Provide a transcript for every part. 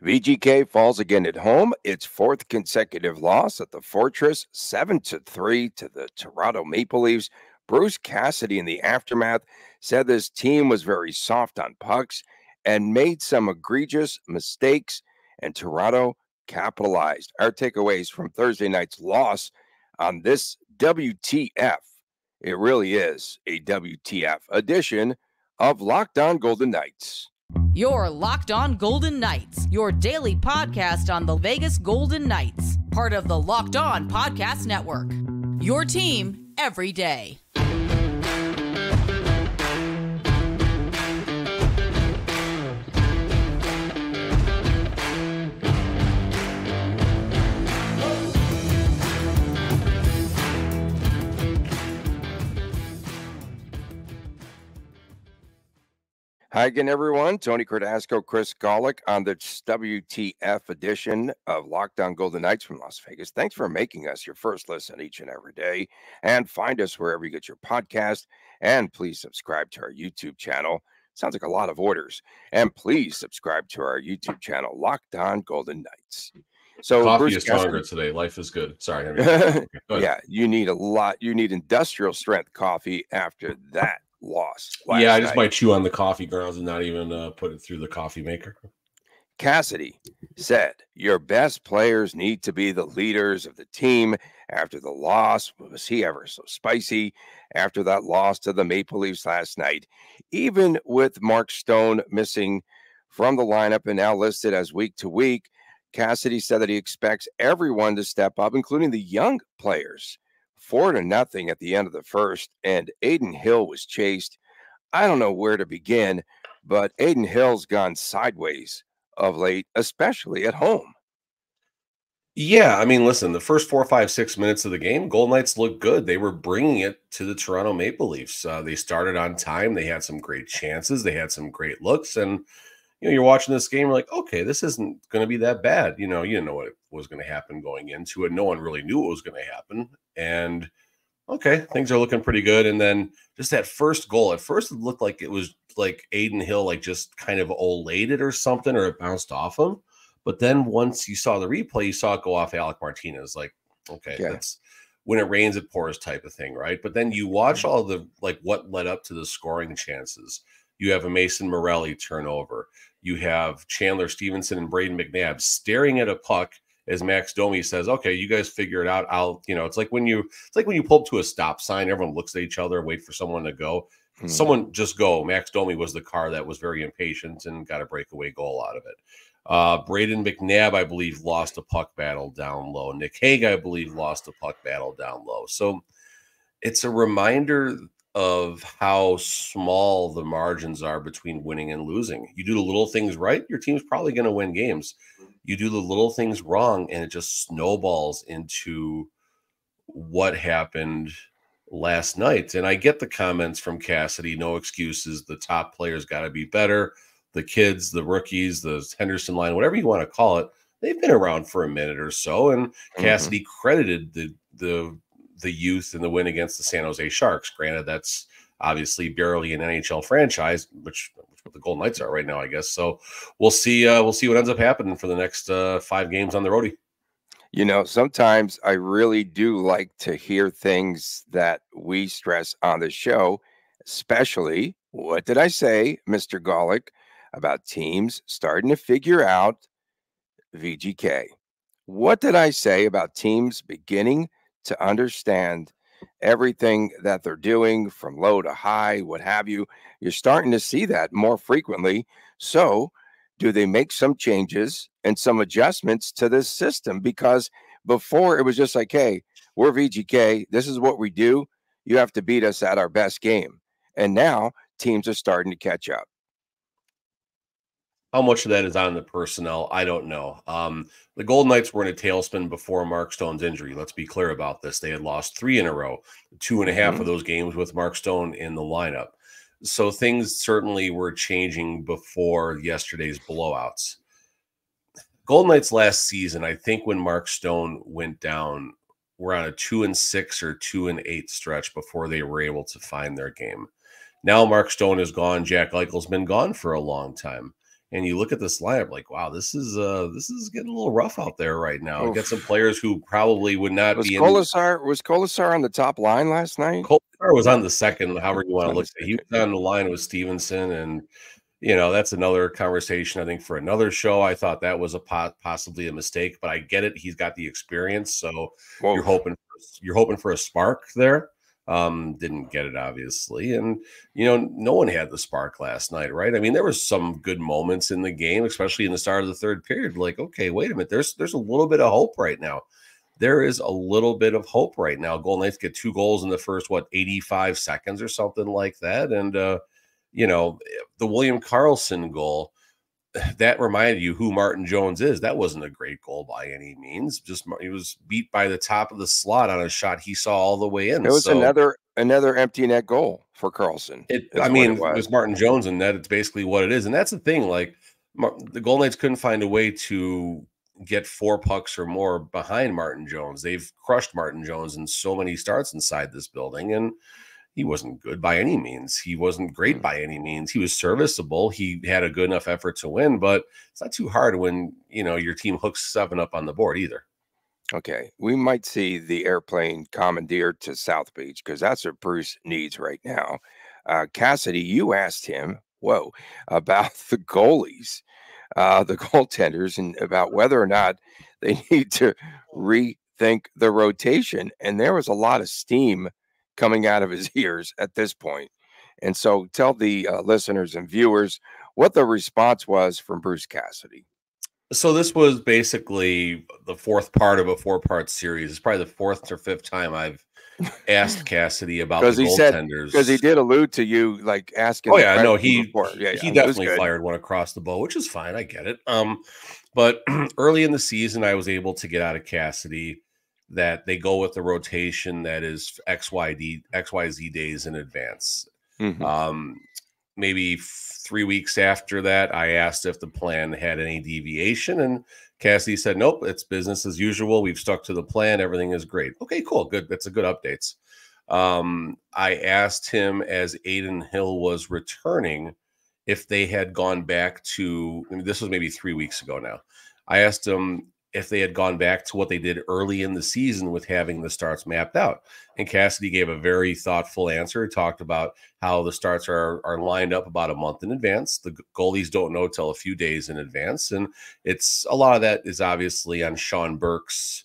VGK falls again at home. Its fourth consecutive loss at the Fortress, 7-3 to the Toronto Maple Leafs. Bruce Cassidy in the aftermath said this team was very soft on pucks and made some egregious mistakes, and Toronto capitalized. Our takeaways from Thursday night's loss on this WTF. It really is a WTF edition of Locked On Golden Knights. Your Locked On Golden Knights, your daily podcast on the Vegas Golden Knights, part of the Locked On Podcast Network. Your team every day. Hi again, everyone. Tony Cardasco, Chris Golick on the WTF edition of Locked On Golden Knights from Las Vegas. Thanks for making us your first listen each and every day. And find us wherever you get your podcast. And please subscribe to our YouTube channel. Sounds like a lot of orders. And please subscribe to our YouTube channel, Locked On Golden Knights. So coffee Bruce is stronger today. Life is good. Sorry. Yeah, you need a lot. You need industrial strength coffee after that loss. Yeah, I just might chew on the coffee grounds and not even put it through the coffee maker. Cassidy said, your best players need to be the leaders of the team after the loss. Was he ever so spicy after that loss to the Maple Leafs last night? Even with Mark Stone missing from the lineup and now listed as week to week, Cassidy said that he expects everyone to step up, including the young players. 4-0 at the end of the first, and Adin Hill was chased. I don't know where to begin, but Adin Hill's gone sideways of late, especially at home. Yeah, I mean, listen, the first 4, 5, 6 minutes of the game, Golden Knights looked good. They were bringing it to the Toronto Maple Leafs. They started on time. They had some great chances. They had some great looks, and you're watching this game, you're like, okay, this isn't going to be that bad. You didn't know what was going to happen going into it. No one really knew what was going to happen. And okay, things are looking pretty good. And then just that first goal, at first it looked like it was like Adin Hill, like just kind of olayed it or something, or it bounced off him. But then once you saw the replay, you saw it go off Alec Martinez. Like, okay, that's when it rains, it pours type of thing, right? But then you watch all the, like, what led up to the scoring chances. You have a Mason Morelli turnover. You have Chandler Stevenson and Braden McNabb staring at a puck as Max Domi says, okay, you guys figure it out. It's like when you pull up to a stop sign, everyone looks at each other, wait for someone to go. Someone just go. Max Domi was the car that was very impatient and got a breakaway goal out of it. Braden McNabb, I believe, lost a puck battle down low. Nick Hague, I believe, lost a puck battle down low. So it's a reminder of how small the margins are between winning and losing. You do the little things right, your team's probably going to win games. You do the little things wrong, and it just snowballs into what happened last night. And I get the comments from Cassidy, no excuses. The top players got to be better. The kids, the rookies, the Henderson line, whatever you want to call it, they've been around for a minute or so. And Cassidy credited the youth in the win against the San Jose Sharks. Granted, that's obviously barely an NHL franchise, which what the Golden Knights are right now, I guess. So we'll see. We'll see what ends up happening for the next 5 games on the roadie. Sometimes I really do like to hear things that we stress on the show, especially, what did I say, Mr. Golick, about teams starting to figure out VGK? What did I say about teams beginning to understand everything that they're doing from low to high, what have you? You're starting to see that more frequently. So do they make some changes and some adjustments to this system? Because before it was just like, hey, we're VGK. This is what we do. You have to beat us at our best game. And now teams are starting to catch up. How much of that is on the personnel? I don't know. The Golden Knights were in a tailspin before Mark Stone's injury. Let's be clear about this. They had lost 3 in a row, 2.5 of those games with Mark Stone in the lineup. So things certainly were changing before yesterday's blowouts. Golden Knights last season, I think when Mark Stone went down, were on a 2-6 or 2-8 stretch before they were able to find their game. Now Mark Stone is gone. Jack Eichel's been gone for a long time. And you look at this lineup like, wow, this is getting a little rough out there right now. Get some Oof. players who probably would not Was be in. Colasar on the top line last night? Kopitar was on the second, however you want to On the look at it. He second. was on the line with Stevenson, and that's another conversation, I think, for another show. I thought that was possibly a mistake, but I get it. He's got the experience, so Whoa. you're hoping for a spark there. Didn't get it, obviously, and no one had the spark last night, right? I mean, there was some good moments in the game, especially in the start of the third period. Like, okay, wait a minute, there's a little bit of hope right now. There is a little bit of hope right now. Golden Knights get 2 goals in the first 85 seconds or something like that, and the William Karlsson goal, that reminded you who Martin Jones is. That wasn't a great goal by any means. Just he was beat by the top of the slot on a shot he saw all the way in. It was another empty net goal for Karlsson. It was Martin Jones in net. It's basically what it is, and that's the thing. Like the Golden Knights couldn't find a way to get 4 pucks or more behind Martin Jones. They've crushed Martin Jones in so many starts inside this building, and he wasn't good by any means. He wasn't great by any means. He was serviceable. He had a good enough effort to win, but it's not too hard when, your team hooks 7 up on the board either. Okay. We might see the airplane commandeered to South Beach because that's what Bruce needs right now. Cassidy, you asked him, about the goalies, the goaltenders, and about whether or not they need to rethink the rotation. And there was a lot of steam coming out of his ears at this point. And so tell the listeners and viewers what the response was from Bruce Cassidy. So this was basically the 4th part of a 4-part series. It's probably the 4th or 5th time I've asked Cassidy about the goaltenders. Because he did allude to you, like, asking. Oh, yeah, no, he he definitely fired one across the bow, which is fine. I get it. But early in the season, I was able to get out of Cassidy that they go with the rotation that is XYZ days in advance. Mm-hmm. Maybe 3 weeks after that, I asked if the plan had any deviation, and Cassidy said, nope, it's business as usual. We've stuck to the plan. Everything is great. Okay, cool. Good. That's a good updates. I asked him as Adin Hill was returning if they had gone back to, this was maybe 3 weeks ago now. I asked him if they had gone back to what they did early in the season with having the starts mapped out. And Cassidy gave a very thoughtful answer. He talked about how the starts are lined up about a month in advance. The goalies don't know till a few days in advance. And it's a lot of that is obviously on Sean Burke's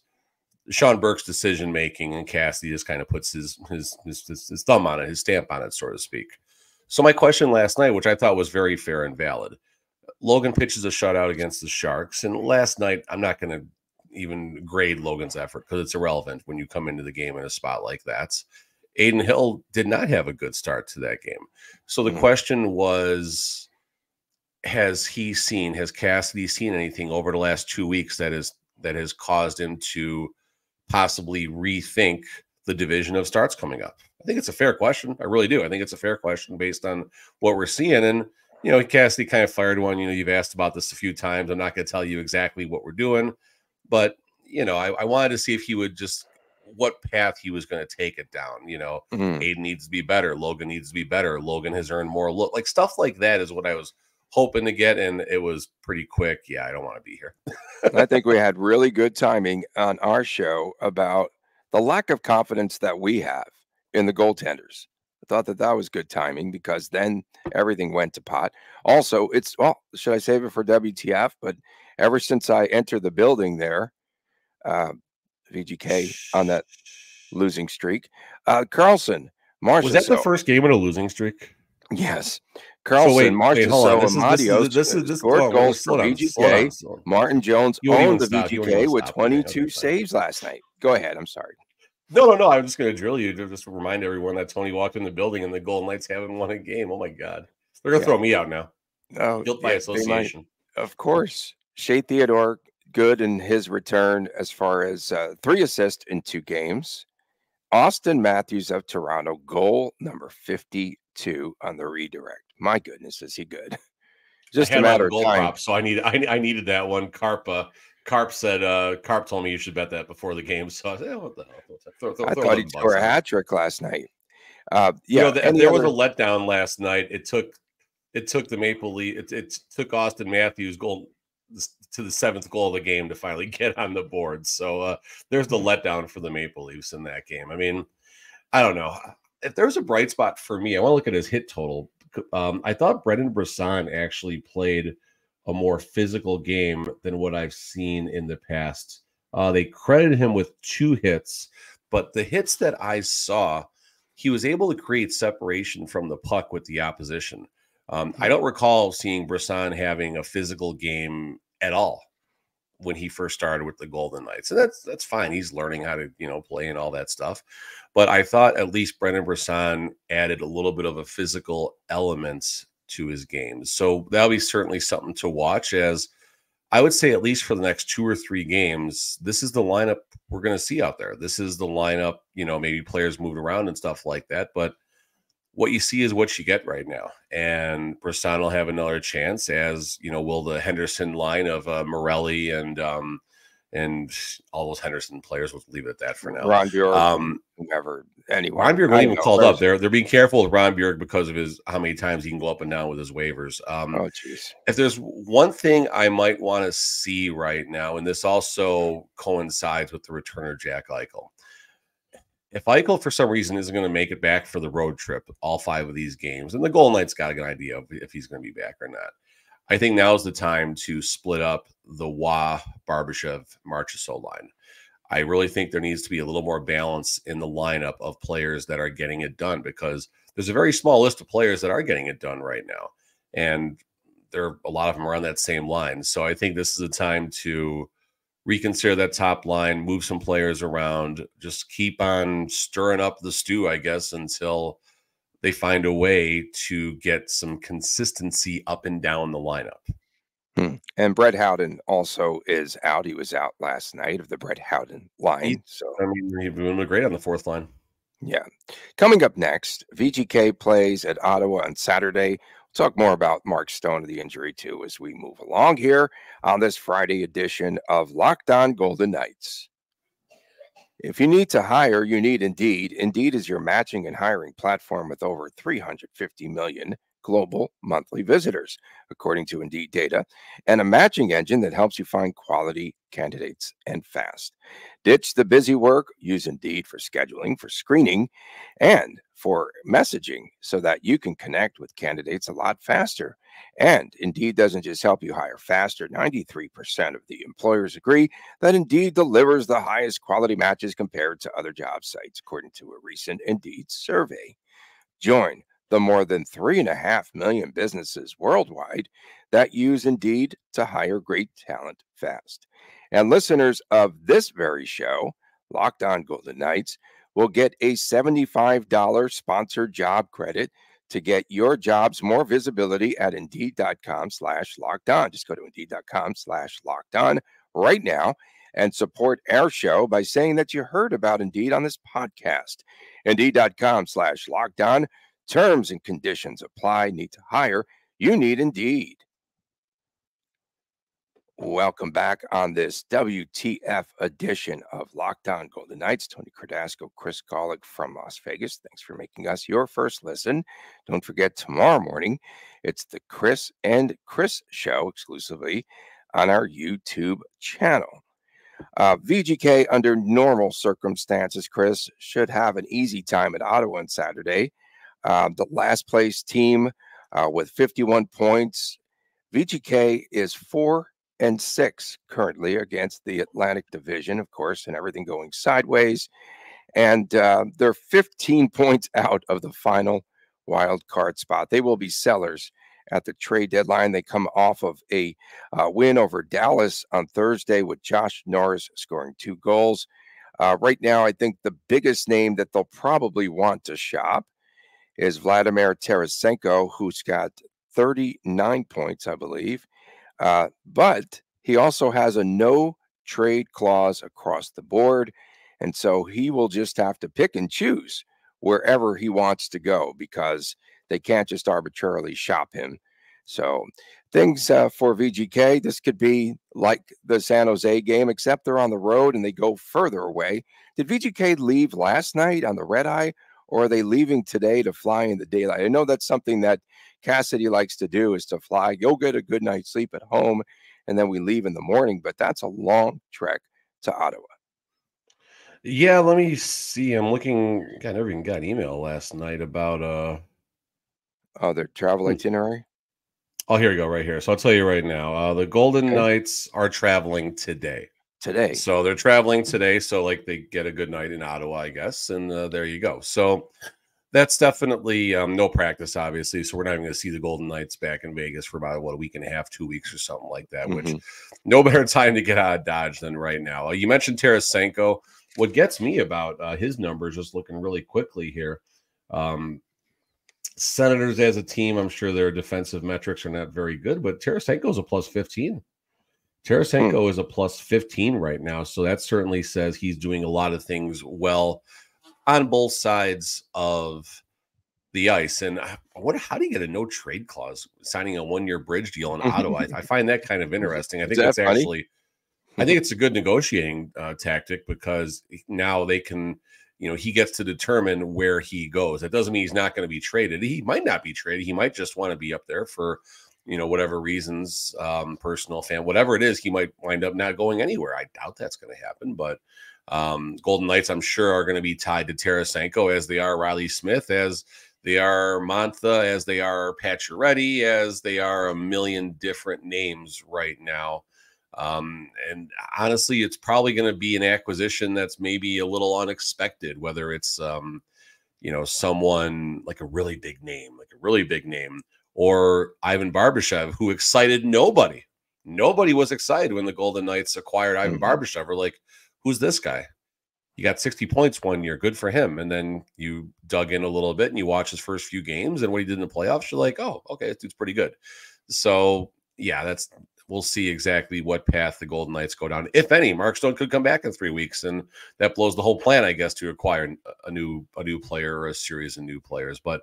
decision-making, and Cassidy just kind of puts his thumb on it, his stamp on it, so to speak. So my question last night, which I thought was very fair and valid, Logan pitches a shutout against the Sharks. And last night, I'm not going to even grade Logan's effort because it's irrelevant when you come into the game in a spot like that. Adin Hill did not have a good start to that game. So the question was, has Cassidy seen anything over the last 2 weeks that has caused him to possibly rethink the division of starts coming up? I think it's a fair question. I really do. I think it's a fair question based on what we're seeing. And Cassidy kind of fired one. You've asked about this a few times. I'm not going to tell you exactly what we're doing, but I wanted to see if he would what path he was going to take it down. Adin needs to be better. Logan needs to be better. Logan has earned more like stuff like that is what I was hoping to get, and it was pretty quick. Yeah, I don't want to be here. I think we had really good timing on our show about the lack of confidence that we have in the goaltenders. I thought that was good timing because then everything went to pot. Also, should I save it for WTF? But ever since I entered the building there, VGK on that losing streak, Karlsson, Marcia. Was that the first game in a losing streak? Yes. Karlsson, Marcia, this is scored goals for VGK. Martin Jones owned the VGK with 22 saves last night. Go ahead. I'm sorry. No. I'm just going to drill you to just remind everyone that Tony walked in the building and the Golden Knights haven't won a game. Oh, my God. They're going to throw me out now. Oh, guilt by association. Of course. Shea Theodore, good in his return as far as 3 assists in 2 games. Austin Matthews of Toronto, goal number 52 on the redirect. My goodness, is he good? Just a matter of time. Prop, so I needed that one. Carp said, Carp told me you should bet that before the game. So I said, what the hell? I thought he'd score a hat trick last night. There was a letdown last night. It took it took the Maple Leaf. It took Austin Matthews' goal to the 7th goal of the game to finally get on the board. So there's the letdown for the Maple Leafs in that game. I mean, I don't know. If there's a bright spot for me, I want to look at his hit total. I thought Brendan Brisson actually played a more physical game than what I've seen in the past. They credited him with 2 hits, but the hits that I saw, he was able to create separation from the puck with the opposition. I don't recall seeing Brisson having a physical game at all when he first started with the Golden Knights. And that's fine. He's learning how to, play and all that stuff. But I thought at least Brendan Brisson added a little bit of a physical element to his game. So that'll be certainly something to watch, as I would say at least for the next 2 or 3 games, this is the lineup we're going to see out there. This is the lineup, maybe players moved around and stuff like that. But what you see is what you get right now. And Brisson will have another chance, as, will the Henderson line of Morelli and all those Henderson players. We'll leave it at that for now. Ron Bjork, whoever, anyone. Ron Bjork wasn't even called up. They're being careful with Ron Bjork because of how many times he can go up and down with his waivers. Oh, geez. If there's one thing I might want to see right now, and this also coincides with the return of Jack Eichel. If Eichel, for some reason, isn't going to make it back for the road trip, all 5 of these games, and the Golden Knights got a good idea of if he's going to be back or not, I think now's the time to split up the Wah, Barbashev, Marchessault line. I really think there needs to be a little more balance in the lineup of players that are getting it done, because there's a very small list of players that are getting it done right now, and a lot of them are on that same line. So I think this is a time to reconsider that top line, move some players around, just keep on stirring up the stew, I guess, until they find a way to get some consistency up and down the lineup. And Brett Howden also is out. He was out last night of the Brett Howden line. He's doing great on the 4th line. Yeah. Coming up next, VGK plays at Ottawa on Saturday. We'll talk more about Mark Stone and the injury, too, as we move along here on this Friday edition of Locked On Golden Knights. If you need to hire, you need Indeed. Indeed is your matching and hiring platform with over 350 million global monthly visitors, according to Indeed data, and a matching engine that helps you find quality candidates and fast. Ditch the busy work. Use Indeed for scheduling, for screening, and for messaging so that you can connect with candidates a lot faster. And Indeed doesn't just help you hire faster. 93% of the employers agree that Indeed delivers the highest quality matches compared to other job sites, according to a recent Indeed survey. Join the more than 3.5 million businesses worldwide that use Indeed to hire great talent fast. And listeners of this very show, Locked On Golden Knights, will get a $75 sponsored job credit to get your jobs more visibility at Indeed.com/lockedon. Just go to Indeed.com/lockedon right now and support our show by saying that you heard about Indeed on this podcast. Indeed.com/lockedon. Terms and conditions apply. Need to hire? You need Indeed. Welcome back on this WTF edition of Locked On Golden Knights. Tony Cardasco, Chris Golick from Las Vegas. Thanks for making us your first listen. Don't forget, tomorrow morning, it's the Chris and Chris show exclusively on our YouTube channel. VGK, under normal circumstances, Chris, should have an easy time at Ottawa on Saturday. The last place team with 51 points. VGK is 4-6 currently against the Atlantic Division, of course, and everything going sideways. And they're 15 points out of the final wild card spot. They will be sellers at the trade deadline. They come off of a win over Dallas on Thursday with Josh Norris scoring 2 goals. Right now, I think the biggest name that they'll probably want to shop is Vladimir Tarasenko, who's got 39 points, I believe. But he also has a no trade clause across the board. And so he will just have to pick and choose wherever he wants to go, because they can't just arbitrarily shop him. So things for VGK, this could be like the San Jose game, except they're on the road and they go further away. Did VGK leave last night on the red eye, or are they leaving today to fly in the daylight? I know that's something that Cassidy likes to do, is to fly. You'll get a good night's sleep at home, and then we leave in the morning, but that's a long trek to Ottawa. Yeah, let me see. I'm looking. God, I never even got an email last night about Oh, their travel itinerary? Oh, here we go, right here. So I'll tell you right now. The Golden Okay. Knights are traveling today. Today. So they're traveling today. So like they get a good night in Ottawa, I guess. And there you go. So that's definitely no practice, obviously. So we're not even going to see the Golden Knights back in Vegas for about, a week and a half, 2 weeks or something like that, which no better time to get out of Dodge than right now. You mentioned Tarasenko. What gets me about his numbers, just looking really quickly here, Senators as a team, I'm sure their defensive metrics are not very good, but Tarasenko is a plus 15. Tarasenko is a plus 15 right now. So that certainly says he's doing a lot of things well on both sides of the ice. And I wonder, how do you get a no trade clause signing a 1-year bridge deal in Ottawa? I find that kind of interesting. I think it's actually, I think it's a good negotiating tactic, because now they can, he gets to determine where he goes. That doesn't mean he's not going to be traded. He might not be traded. He might just want to be up there for, whatever reasons, personal, fan, whatever it is. He might wind up not going anywhere. I doubt that's going to happen, but Golden Knights, I'm sure, are going to be tied to Tarasenko, as they are Riley Smith, as they are Mantha, as they are Pacioretty, as they are a million different names right now. And honestly, it's probably going to be an acquisition that's maybe a little unexpected, whether it's, someone like a really big name, or Ivan Barbashev, who excited nobody. Nobody was excited when the Golden Knights acquired Ivan Barbashev. We're like, who's this guy? He got 60 points 1 year. Good for him. And then you dug in a little bit and you watch his first few games and what he did in the playoffs. You're like, oh, okay, this dude's pretty good. So yeah, we'll see exactly what path the Golden Knights go down. If any, Mark Stone could come back in 3 weeks, and that blows the whole plan, I guess, to acquire a new player or a series of new players. But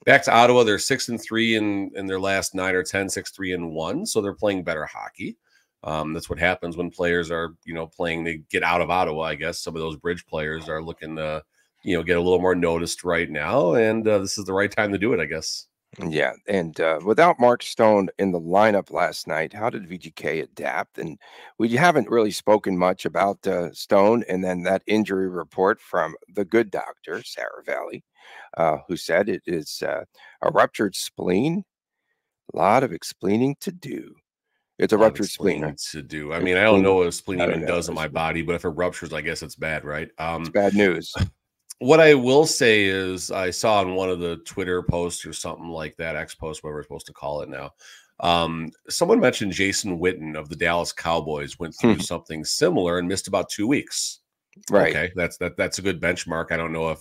back to Ottawa, they're 6-3 in their last 9 or 10, 6-3-1. So they're playing better hockey. That's what happens when players are, playing. They get out of Ottawa, I guess. Some of those bridge players are looking to, get a little more noticed right now. And this is the right time to do it, I guess. Yeah, and without Mark Stone in the lineup last night, how did VGK adapt? And we haven't really spoken much about Stone, and then that injury report from the good doctor, Sarah Valley, who said it is a ruptured spleen. A lot of explaining to do. It's a ruptured spleen. To do. I mean, I don't know what a spleen even does in my body, but if it ruptures, I guess it's bad, right? It's bad news. What I will say is, I saw on one of the Twitter posts or something like that, X post, whatever we're supposed to call it now, someone mentioned Jason Witten of the Dallas Cowboys went through something similar and missed about 2 weeks. Right. Okay, that's a good benchmark. I don't know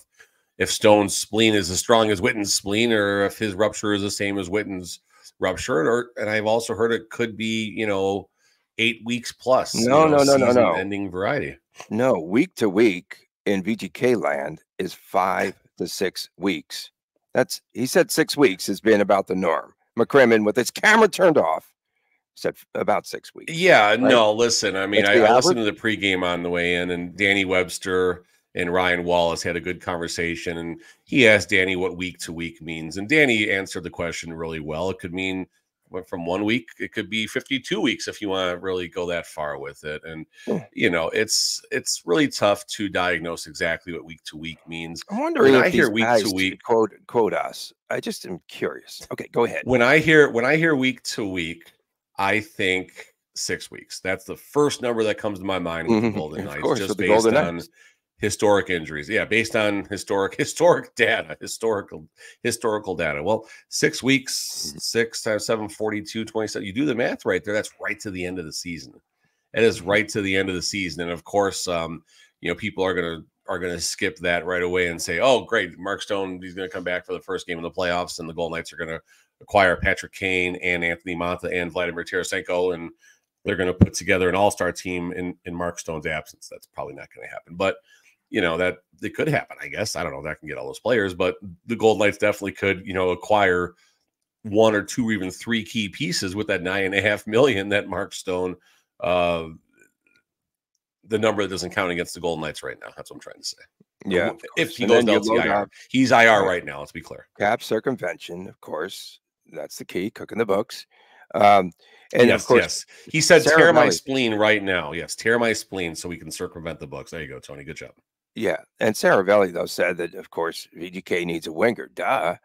if Stone's spleen is as strong as Witten's spleen, or if his rupture is the same as Witten's rupture. And I've also heard it could be 8 weeks plus. No. Ending variety. No, week to week in VGK land is 5 to 6 weeks. He said 6 weeks has been about the norm. McCrimmon, with his camera turned off, said about 6 weeks. Yeah, right? No, listen, I mean, I listened to the pregame on the way in, and Danny Webster and Ryan Wallace had a good conversation, and he asked Danny what week to week means, and Danny answered the question really well. It could mean from 1 week, it could be 52 weeks if you want to really go that far with it. And it's really tough to diagnose exactly what week to week means. I'm wondering if I hear week to week quote us. I just am curious. Okay, go ahead. When I hear week to week, I think 6 weeks. That's the first number that comes to my mind with the Golden Knights, course, just based on historic injuries. Yeah, based on historical data. Well, 6 weeks, 6 times 7, 42, 27. You do the math right there. That's right to the end of the season. It is right to the end of the season. And of course, people are gonna skip that right away and say, oh, great, Mark Stone, he's gonna come back for the first game of the playoffs, and the Golden Knights are gonna acquire Patrick Kane and Anthony Mantha and Vladimir Tarasenko, and they're gonna put together an all-star team in Mark Stone's absence. That's probably not gonna happen. But that it could happen, I guess. I don't know if that can get all those players, but the Golden Knights definitely could, acquire 1 or 2 or even 3 key pieces with that $9.5 million that Mark Stone the number that doesn't count against the Golden Knights right now. That's what I'm trying to say. Yeah, If he goes down to IR. He's IR right now, let's be clear. Cap circumvention, of course. That's the key, cooking the books. And of course, he said, tear my spleen right now. Yes, tear my spleen so we can circumvent the books. There you go, Tony. Good job. Yeah. And Saravelli, though, said that, of course, VGK needs a winger. Duh.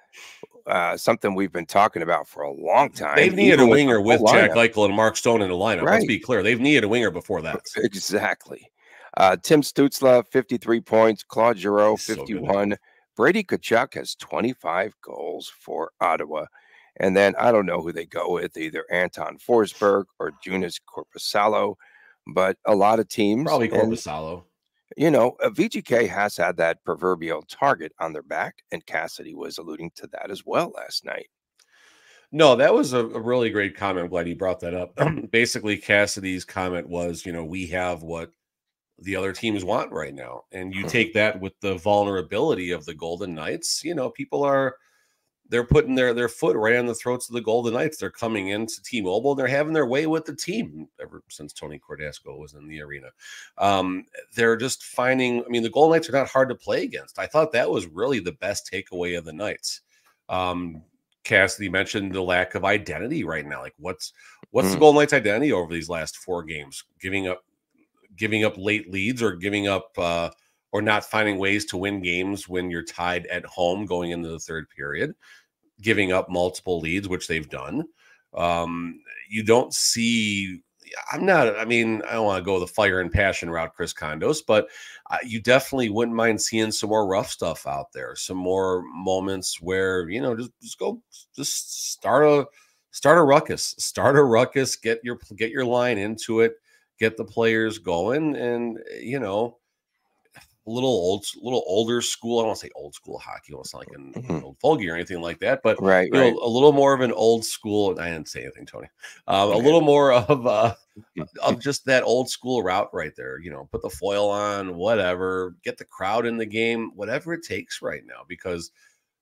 Something we've been talking about for a long time. They've needed a winger with Jack Eichel and Mark Stone in the lineup. Right. Let's be clear. They've needed a winger before that. Exactly. Tim Stützle, 53 points. Claude Giroux, 51. So Brady Tkachuk has 25 goals for Ottawa. And then I don't know who they go with, either Anton Forsberg or Joonas Korpisalo, but a lot of teams. Probably Korpisalo. You know, VGK has had that proverbial target on their back, and Cassidy was alluding to that as well last night. No, that was a really great comment. I'm glad you brought that up. Basically, Cassidy's comment was, you know, we have what the other teams want right now. And you take that with the vulnerability of the Golden Knights. You know, they're putting their foot right on the throats of the Golden Knights. They're coming into T-Mobile. They're having their way with the team ever since Tony Cordasco was in the arena. They're just finding, I mean, the Golden Knights are not hard to play against. I thought that was really the best takeaway of the Knights. Cassidy mentioned the lack of identity right now. Like what's the Golden Knights' identity over these last 4 games? Giving up late leads or giving up or not finding ways to win games when you're tied at home going into the third period, giving up multiple leads, which they've done. You don't see, I don't want to go the fire and passion route, Chris Kondos, but you definitely wouldn't mind seeing some more rough stuff out there. Some more moments where, you know, just start a ruckus, get your line into it, get the players going, and, you know, a little older school. I don't want to say old school hockey. I don't sound like an old fogey or anything like that, but right. Know, a little more of an old school. I didn't say anything, Tony. A little more of just that old school route right there. You know, put the foil on, whatever, get the crowd in the game, whatever it takes right now, because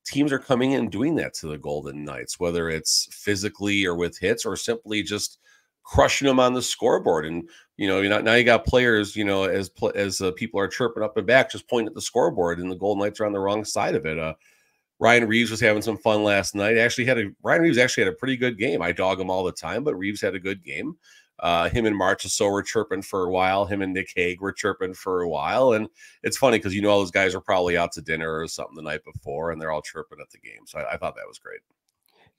teams are coming in and doing that to the Golden Knights, whether it's physically or with hits or simply just crushing them on the scoreboard. And, you know, now you got players, you know, as people are chirping up and back, just pointing at the scoreboard, and the Golden Knights are on the wrong side of it. Ryan Reeves was having some fun last night. Ryan Reeves actually had a pretty good game. I dog him all the time, but Reeves had a good game. Him and Marchessault were chirping for a while. Him and Nick Hague were chirping for a while. And it's funny because, you know, all those guys are probably out to dinner or something the night before, and they're all chirping at the game. So I thought that was great.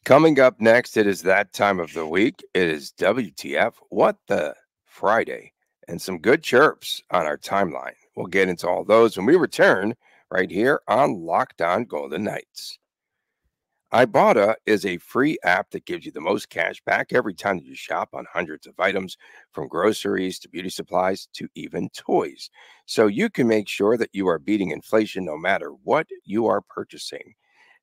Coming up next, it is that time of the week. It is WTF, What the Friday, and some good chirps on our timeline. We'll get into all those when we return right here on Locked On Golden Knights. Ibotta is a free app that gives you the most cash back every time you shop on hundreds of items, from groceries to beauty supplies to even toys. So you can make sure that you are beating inflation no matter what you are purchasing.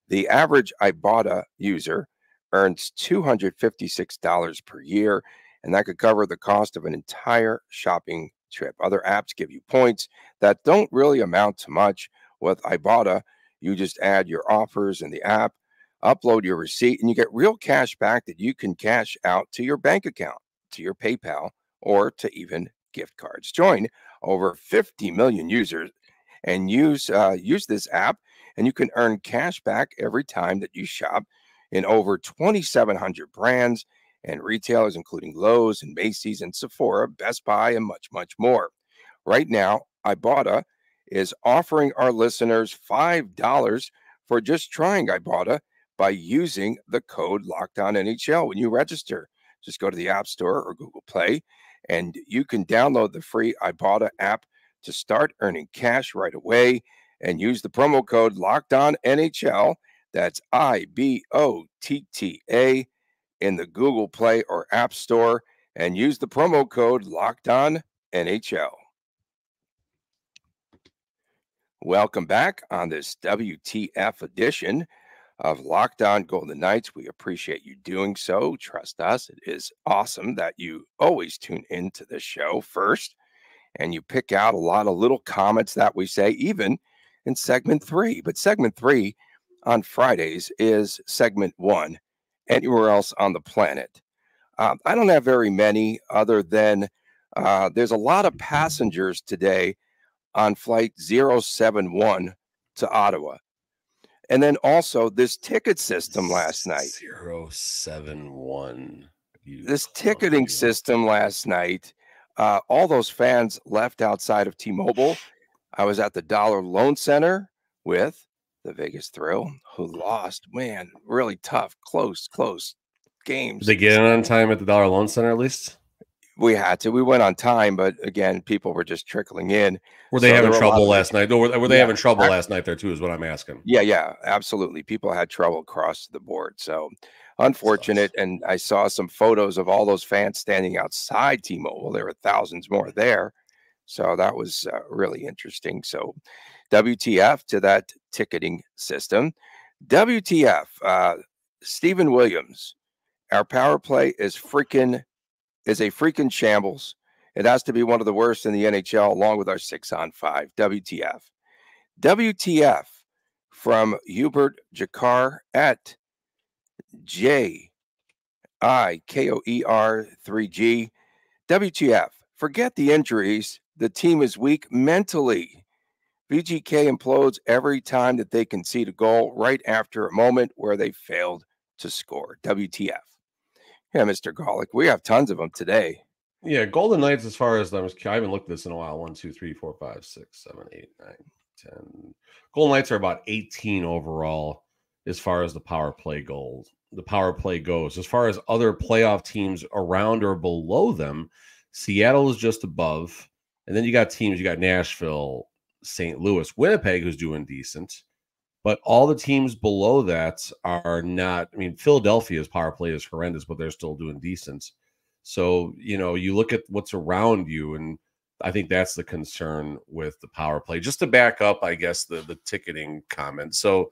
The average Ibotta user earns $256 per year, and that could cover the cost of an entire shopping trip. Other apps give you points that don't really amount to much. With Ibotta, you just add your offers in the app, upload your receipt, and you get real cash back that you can cash out to your bank account, to your PayPal, or to even gift cards. Join over 50 million users and use this app, and you can earn cash back every time that you shop in over 2,700 brands and retailers, including Lowe's and Macy's and Sephora, Best Buy, and much, much more. Right now, Ibotta is offering our listeners $5 for just trying Ibotta by using the code LOCKEDONNHL when you register. Just go to the App Store or Google Play, and you can download the free Ibotta app to start earning cash right away, and use the promo code LOCKEDONNHL. That's IBOTTA in the Google Play or App Store, and use the promo code LOCKEDONNHL. Welcome back on this WTF edition of Locked On Golden Knights. We appreciate you doing so. Trust us, it is awesome that you always tune into the show first, and you pick out a lot of little comments that we say, even in segment 3. But segment 3 on Fridays is segment 1, anywhere else on the planet. I don't have very many other than There's a lot of passengers today on flight 071 to Ottawa. And then also this ticket system last night. 071. This ticketing system last night, all those fans left outside of T-Mobile. I was at the Dollar Loan Center with the Vegas Thrill, who lost. Man, really tough, close games. Did they get in on time at the Dollar Loan Center at least? We had to. We went on time, but again, people were just trickling in. Were they having trouble last night? Were they having trouble last night there too, is what I'm asking. Yeah, absolutely. People had trouble across the board. So unfortunate. And I saw some photos of all those fans standing outside T-Mobile. There were thousands more there. So that was really interesting. So WTF to that ticketing system. WTF, Stephen Williams, our power play is a freaking shambles. It has to be one of the worst in the NHL, along with our 6-on-5. WTF. WTF from Hubert Jakar at JIKOER3G. WTF. Forget the injuries. The team is weak mentally. VGK implodes every time that they concede a goal right after a moment where they failed to score. WTF. Yeah, Mr. Golick, we have tons of them today. Yeah, Golden Knights, as far as I haven't looked at this in a while. 1, 2, 3, 4, 5, 6, 7, 8, 9, 10. Golden Knights are about 18 overall as far as the power play goals. The power play goes. As far as other playoff teams around or below them, Seattle is just above. And then you got teams, you got Nashville, St. Louis, Winnipeg, who's doing decent. But all the teams below that are not. I mean, Philadelphia's power play is horrendous, but they're still doing decent. So, you look at what's around you, and I think that's the concern with the power play. Just to back up, I guess, the ticketing comment. So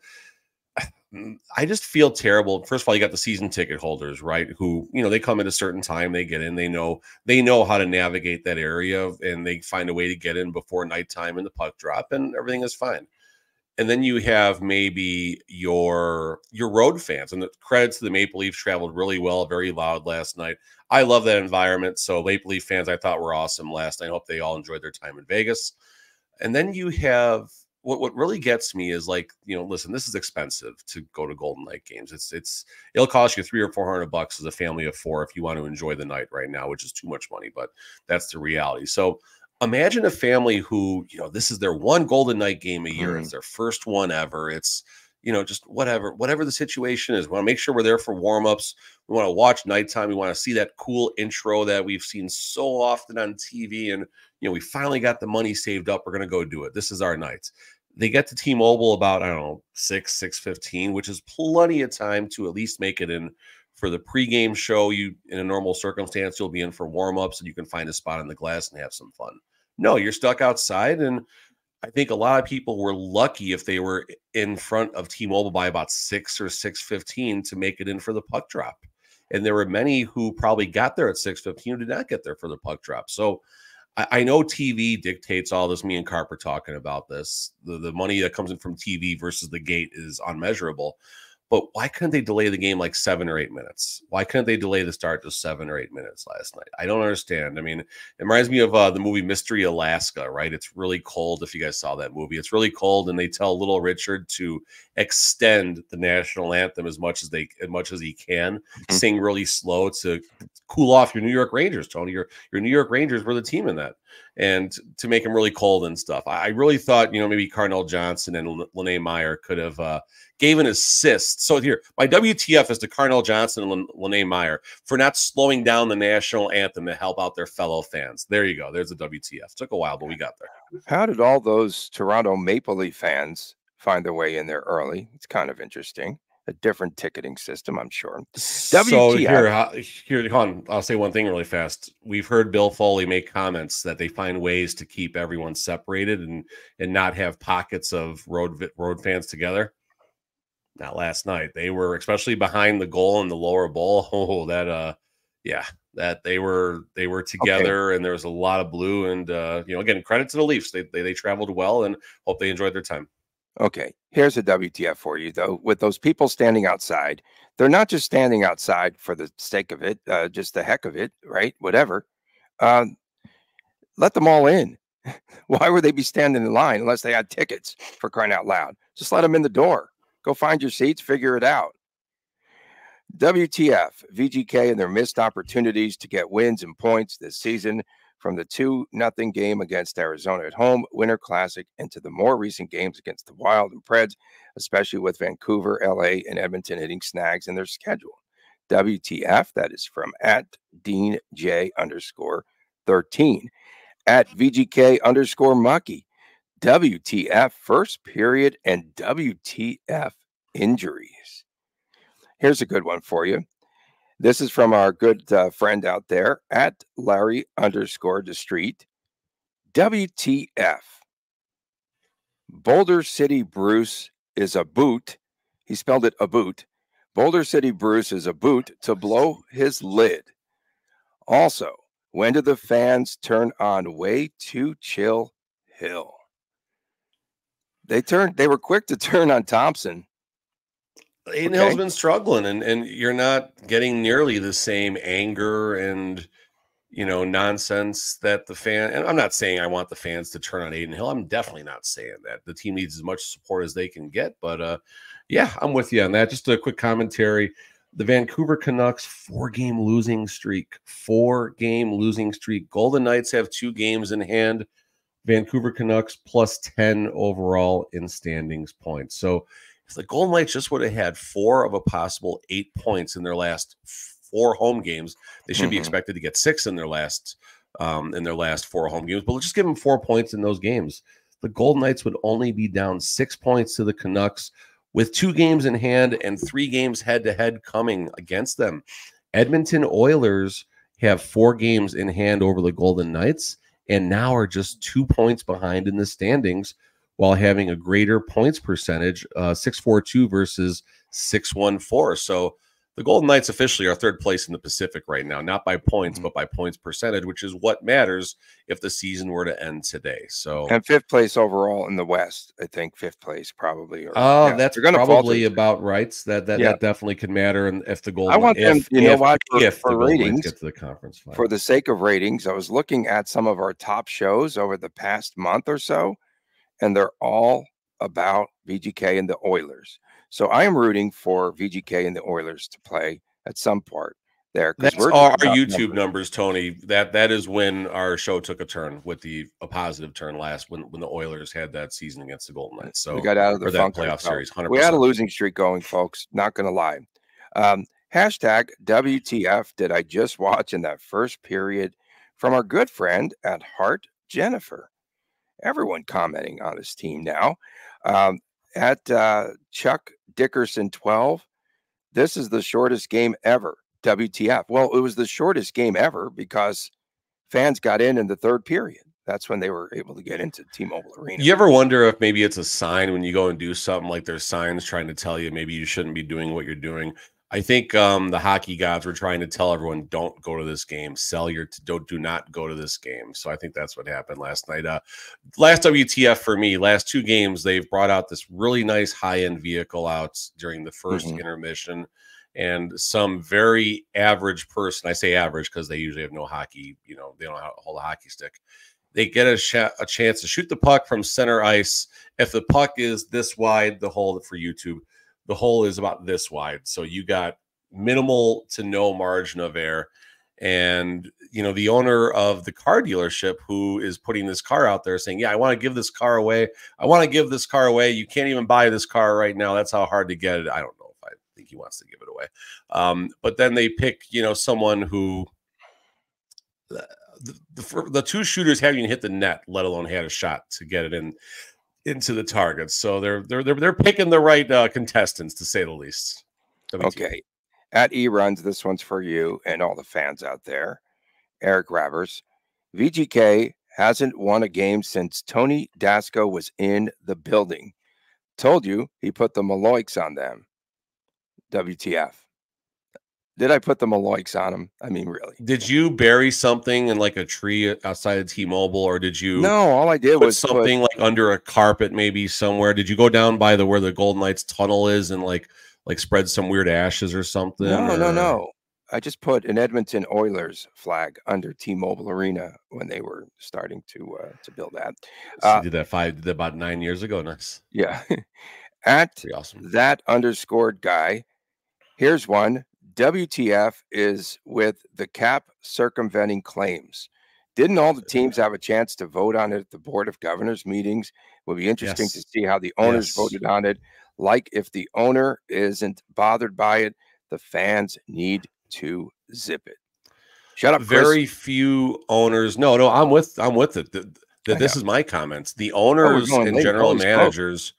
I just feel terrible. First of all, you got the season ticket holders, right? Who, they come at a certain time, they get in, they know how to navigate that area, and they find a way to get in before nighttime and the puck drop, and everything is fine. And then you have maybe your road fans, and the credit to the Maple Leafs traveled really well, very loud last night. I love that environment. So Maple Leaf fans, I thought were awesome last night. I hope they all enjoyed their time in Vegas. And then you have what really gets me is listen, this is expensive to go to Golden Knight games. It'll cost you $300 or $400 as a family of 4 if you want to enjoy the night right now, which is too much money, but that's the reality. So imagine a family who, this is their one Golden Knight game a year. It's their first one ever. It's, just whatever the situation is. We want to make sure we're there for warmups. We want to watch nighttime. We want to see that cool intro that we've seen so often on TV. And, we finally got the money saved up. We're going to go do it. This is our night. They get to T-Mobile about, 6:15, which is plenty of time to at least make it in for the pregame show. In a normal circumstance, you'll be in for warmups and you can find a spot in the glass and have some fun. No, you're stuck outside. And I think a lot of people were lucky if they were in front of T-Mobile by about 6 or 6:15 to make it in for the puck drop. And there were many who probably got there at 6:15 who did not get there for the puck drop. So I know TV dictates all this. Me and Carp are talking about this. The money that comes in from TV versus the gate is unmeasurable. But why couldn't they delay the game like 7 or 8 minutes? Why couldn't they delay the start to 7 or 8 minutes last night? I don't understand. I mean, it reminds me of the movie Mystery Alaska, right? It's really cold. If you guys saw that movie, it's really cold, and they tell little Richard to extend the national anthem as much as he can, sing really slow to cool off your New York Rangers, Tony. Your New York Rangers were the team in that, and to make them really cold and stuff. I really thought, maybe Carnell Johnson and Lene Meyer could have gave an assist. So here, my WTF is to Carnell Johnson and Lene Meyer for not slowing down the national anthem to help out their fellow fans. There you go. There's a WTF. Took a while, but we got there. How did all those Toronto Maple Leaf fans find their way in there early? It's kind of interesting. A different ticketing system, I'm sure. So here, hold on. I'll say one thing really fast. We've heard Bill Foley make comments that they find ways to keep everyone separated and not have pockets of road fans together. Not last night. They were, especially behind the goal in the lower bowl. Oh, that they were together, okay. And there was a lot of blue. And again, credit to the Leafs. They traveled well, and hope they enjoyed their time. Okay, here's a WTF for you, though. With those people standing outside, they're not just standing outside for the sake of it, just the heck of it, right? Whatever. let them all in. Why would they be standing in line unless they had tickets, for crying out loud? Just let them in the door. Go find your seats, figure it out. WTF, VGK and their missed opportunities to get wins and points this season, from the 2-0 game against Arizona at home, Winter Classic, into the more recent games against the Wild and Preds, especially with Vancouver, LA, and Edmonton hitting snags in their schedule. WTF, that is from at DeanJ_13, at VGK_Mucky. WTF first period and WTF injuries. Here's a good one for you. This is from our good friend out there at Larry_DeStreet. WTF. Boulder City Bruce is a boot. He spelled it a boot. Boulder City Bruce is a boot to blow his lid. Also, when did the fans turn on Way Too Chill Hill? They were quick to turn on Thompson. Adin Hill's been struggling, and you're not getting nearly the same anger and nonsense that the fan. And I'm not saying I want the fans to turn on Adin Hill. I'm definitely not saying that. The team needs as much support as they can get. But yeah, I'm with you on that. Just a quick commentary. The Vancouver Canucks 4-game losing streak. 4-game losing streak. Golden Knights have 2 games in hand. Vancouver Canucks +10 overall in standings points. So if the Golden Knights just would have had 4 of a possible 8 points in their last 4 home games, they should be expected to get 6 in their last 4 home games. But let's just give them 4 points in those games. The Golden Knights would only be down 6 points to the Canucks with 2 games in hand and 3 games head-to-head coming against them. Edmonton Oilers have 4 games in hand over the Golden Knights and now are just 2 points behind in the standings, while having a greater points percentage, 642 versus 614. So the Golden Knights officially are 3rd place in the Pacific right now, not by points, but by points percentage, which is what matters if the season were to end today. So, and 5th place overall in the West, I think 5th place probably. That's probably about right. That definitely could matter. And if the Golden, I want them, if the ratings, get to the conference final. For the sake of ratings, I was looking at some of our top shows over the past month or so, and they're all about VGK and the Oilers. So I am rooting for VGK and the Oilers to play at some part there. That's our YouTube numbers, Tony. That is when our show took a turn with a positive turn when the Oilers had that season against the Golden Knights. So we got out of the playoff series. 100%. We had a losing streak going, folks. Not going to lie. Hashtag WTF did I just watch in that first period from our good friend at Heart Jennifer. Everyone commenting on his team now. At Chuck Dickerson 12, this is the shortest game ever. WTF. Well, it was the shortest game ever because fans got in the 3rd period. That's when they were able to get into T-Mobile Arena. You ever wonder if maybe it's a sign when you go and do something, like there's signs trying to tell you maybe you shouldn't be doing what you're doing? I think the hockey gods were trying to tell everyone, don't go to this game. Do not go to this game. So I think that's what happened last night. Last WTF for me, last 2 games, they've brought out this really nice high-end vehicle out during the first intermission. And some very average person, I say average because they usually have no hockey, they don't know how to hold a hockey stick. They get a chance to shoot the puck from center ice. If the puck is this wide, the hole for YouTube, the hole is about this wide. So you got minimal to no margin of error. And, the owner of the car dealership who is putting this car out there saying, yeah, I want to give this car away. You can't even buy this car right now. That's how hard to get it. I don't know if I think he wants to give it away. But then they pick, someone who the 2 shooters haven't even hit the net, let alone had a shot to get it into the targets. So they're picking the right contestants, to say the least. Okay. At E-Runs, this one's for you and all the fans out there. Eric Ravers. VGK hasn't won a game since Tony Dasco was in the building. Told you he put the Maloiks on them. WTF. Did I put the Maloiks on them? I mean, really. Did you bury something in like a tree outside of T-Mobile, or did you? No, all I did was something like under a carpet, maybe somewhere. Did you go down by where the Golden Knights tunnel is and like spread some weird ashes or something? No. I just put an Edmonton Oilers flag under T-Mobile Arena when they were starting to build that. So you did that about 9 years ago. Nice. Yeah. At Pretty awesome. that underscored guy, here's one. WTF is with the cap circumventing claims. Didn't all the teams have a chance to vote on it at the Board of Governors meetings? It will be interesting to see how the owners voted on it. Like, if the owner isn't bothered by it, the fans need to zip it. Shut up, Chris. Very few owners. No, I'm with it. This is my comments. The owners and general managers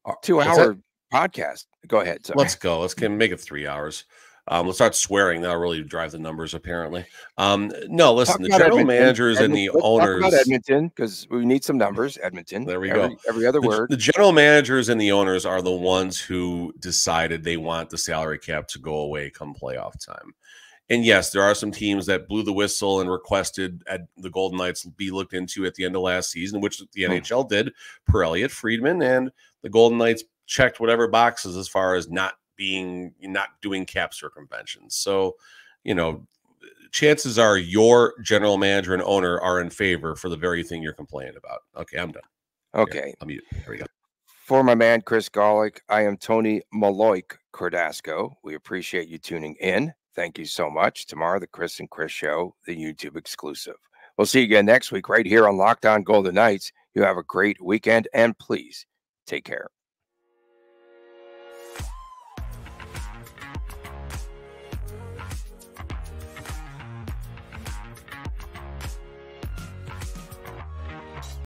are 2-hour podcast. Go ahead. Sorry. Let's go. Let's make it 3 hours. Let's start swearing. That'll really drive the numbers, apparently. No, listen, the general managers and the owners. Talk about Edmonton, because we need some numbers. Edmonton. There we go. Every other word. The general managers and the owners are the ones who decided they want the salary cap to go away come playoff time. And yes, there are some teams that blew the whistle and requested the Golden Knights be looked into at the end of last season, which the NHL did per Elliott Friedman, and the Golden Knights checked whatever boxes as far as not doing cap circumventions. So, chances are your general manager and owner are in favor for the very thing you're complaining about. Okay, I'm done. Okay. I'm mute. There we go. For my man, Chris Golick, I am Tony Maloik Cordasco. We appreciate you tuning in. Thank you so much. Tomorrow, the Chris and Chris Show, the YouTube exclusive. We'll see you again next week right here on Locked On Golden Knights. You have a great weekend, and please take care.